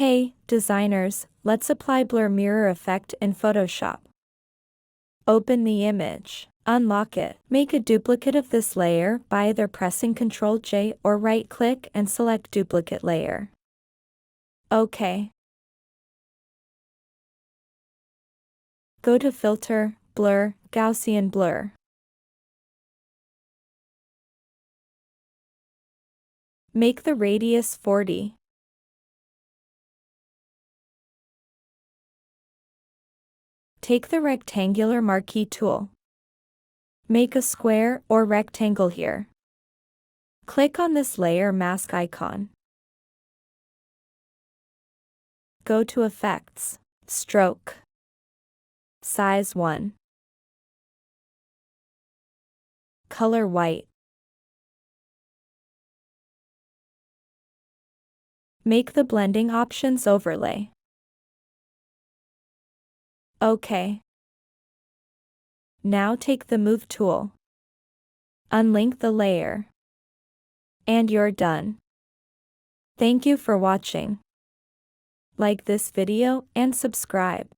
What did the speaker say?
Hey, designers, let's apply blur mirror effect in Photoshop. Open the image. Unlock it. Make a duplicate of this layer by either pressing Ctrl J or right-click and select Duplicate Layer. OK. Go to Filter, Blur, Gaussian Blur. Make the radius 40. Take the rectangular marquee tool. Make a square or rectangle here. Click on this layer mask icon. Go to Effects, Stroke, Size 1, Color White. Make the blending options overlay. OK. Now take the Move tool. Unlink the layer. And you're done. Thank you for watching. Like this video and subscribe.